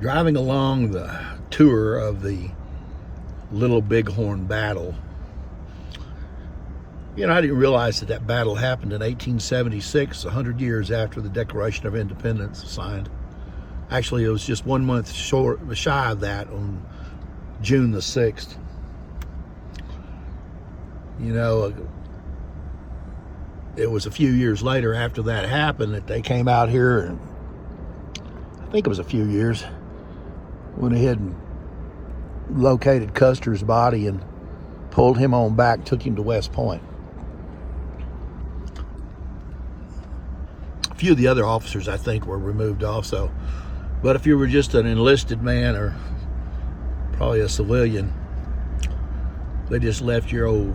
Driving along the tour of the Little Bighorn battle, I didn't realize that battle happened in 1876, 100 years after the Declaration of Independence was signed. Actually, it was just 1 month shy of that, on June the 6th. It was a few years later after that happened that they came out here, and I think it was a few years, went ahead and located Custer's body and pulled him on back, took him to West Point. A few of the other officers, I think, were removed also. But if you were just an enlisted man or probably a civilian, they just left your old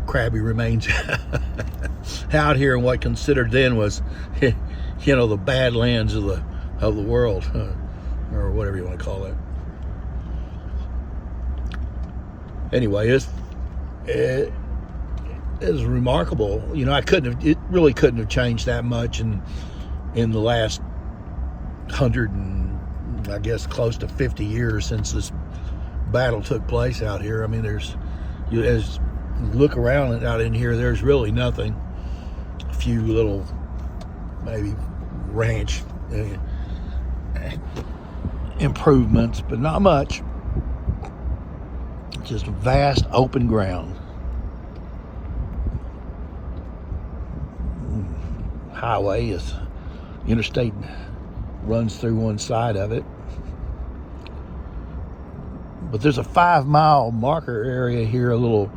crabby remains out here in what considered then was, the badlands of the world, or whatever you want to call it. Anyway, it is remarkable. It really couldn't have changed that much in the last 100 and I guess close to 50 years since this battle took place out here. I mean, as you look around out in here, there's really nothing. A few little maybe ranch improvements, but not much. Just vast open ground. Highway is interstate, runs through one side of it. But there's a 5-mile marker area here, a little,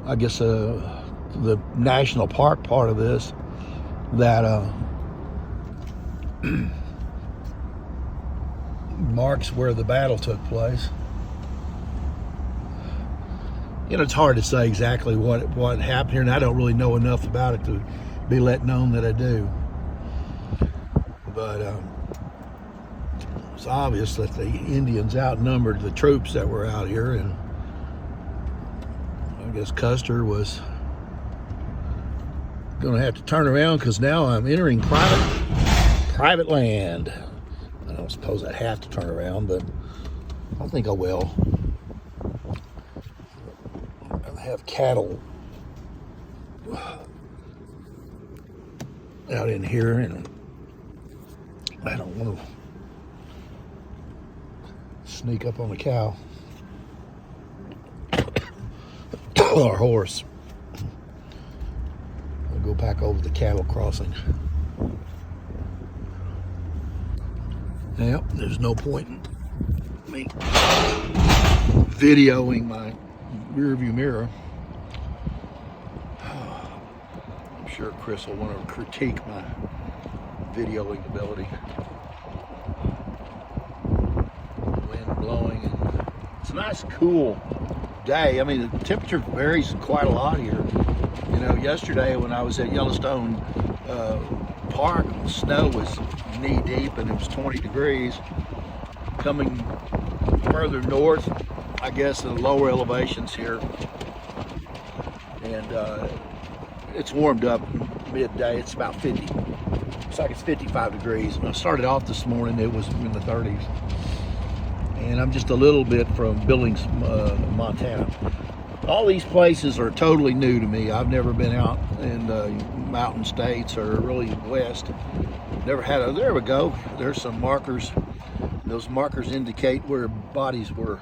I guess, the national park part of this, that marks where the battle took place. It's hard to say exactly what happened here, and I don't really know enough about it to be let known that I do. But it's obvious that the Indians outnumbered the troops that were out here, and I guess Custer was going to have to turn around, because now I'm entering private land. I don't suppose I have to turn around, but I think I will. I have cattle out in here, and I don't want to sneak up on a cow or horse. I'll go back over the cattle crossing. Yep, there's no point in me videoing my rear view mirror. I'm sure Chris will want to critique my videoing ability. Wind blowing, and it's a nice cool day. I mean, the temperature varies quite a lot here. Yesterday when I was at Yellowstone Park, the snow was knee deep and it was 20 degrees. Coming further north, I guess, in the lower elevations here, and it's warmed up midday. It's about 50. It's like it's 55 degrees. When I started off this morning, it was in the 30s. And I'm just a little bit from Billings, Montana. All these places are totally new to me. I've never been out in the mountain states or really west. Never had a, there we go. There's some markers. Those markers indicate where bodies were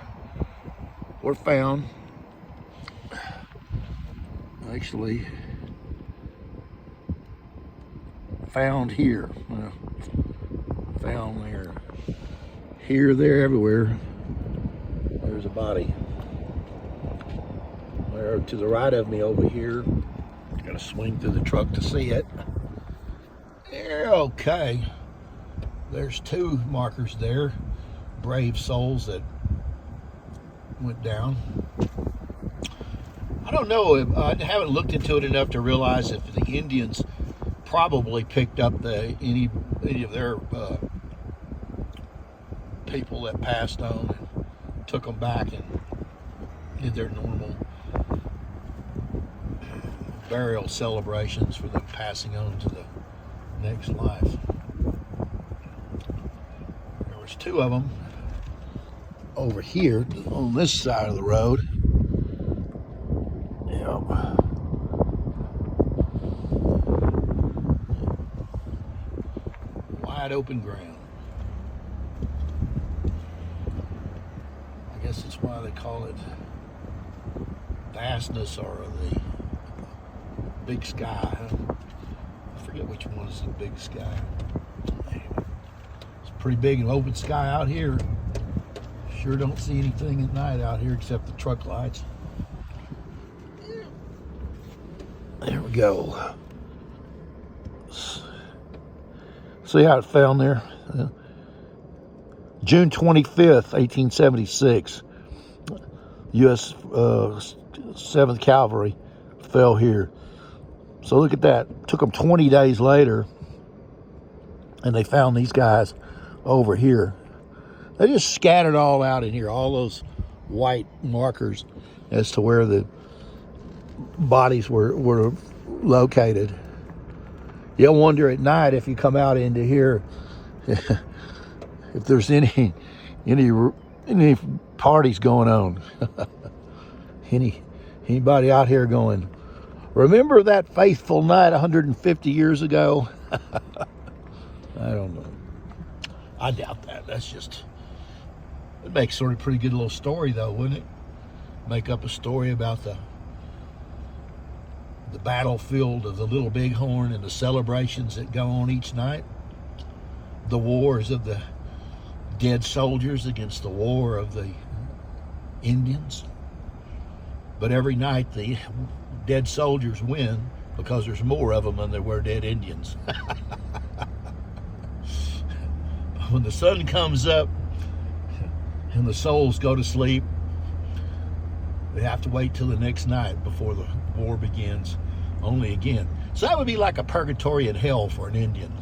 found. Actually, found here. Found there. Here, there, everywhere. There's a body. There to the right of me over here. Gotta swing through the truck to see it. There, okay. There's two markers there. Brave souls that went down. I don't know, I haven't looked into it enough to realize if the Indians probably picked up any of their people that passed on and took them back and did their normal burial celebrations for them passing on to the next life. There was two of them. over here on this side of the road. Yep. Wide open ground. I guess that's why they call it vastness or the big sky. I forget which one is the big sky. It's pretty big and open sky out here. Sure don't see anything at night out here except the truck lights. There we go. See how it found there? June 25th, 1876. U.S. 7th Cavalry fell here. So look at that. Took them 20 days later, and they found these guys over here. They just scattered all out in here, all those white markers as to where the bodies were located. You'll wonder at night if you come out into here if there's any parties going on. Anybody out here going, remember that faithful night 150 years ago? I don't know. I doubt that. It makes sort of a pretty good little story though, wouldn't it? Make up a story about the battlefield of the Little Bighorn and the celebrations that go on each night. The wars of the dead soldiers against the war of the Indians. But every night the dead soldiers win because there's more of them than there were dead Indians. When the sun comes up and the souls go to sleep, they have to wait till the next night before the war begins only again. So that would be like a purgatory in hell for an Indian.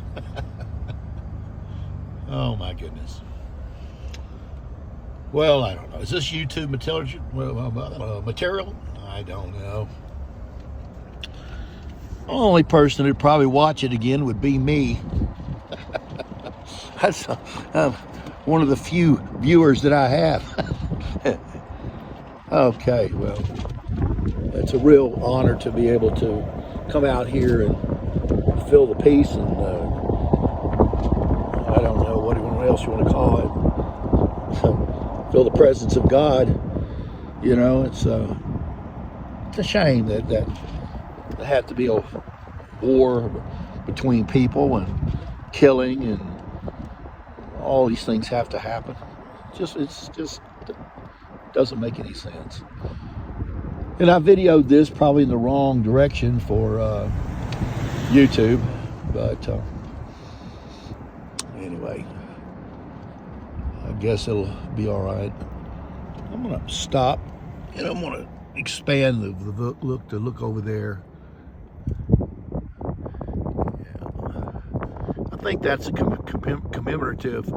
Oh my goodness. Well, I don't know. Is this YouTube material? I don't know. The only person who'd probably watch it again would be me. That's one of the few viewers that I have. Okay, well, it's a real honor to be able to come out here and feel the peace and I don't know what else you want to call it. Feel the presence of God. You know, it's a shame that there had to be a war between people and killing and all these things have to happen. It's just doesn't make any sense. And I videoed this probably in the wrong direction for YouTube, but anyway, I guess it'll be all right. I'm gonna stop and I'm gonna expand the look over there. Yeah. I think that's a commemorative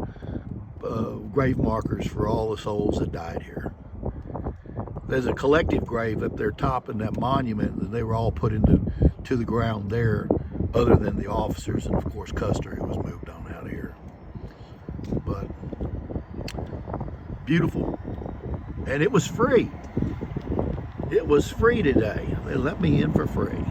grave markers for all the souls that died here. There's a collective grave up there top in that monument that they were all put into the ground there, other than the officers and of course Custer, who was moved on out of here. But beautiful, and it was free. It was free today. They let me in for free.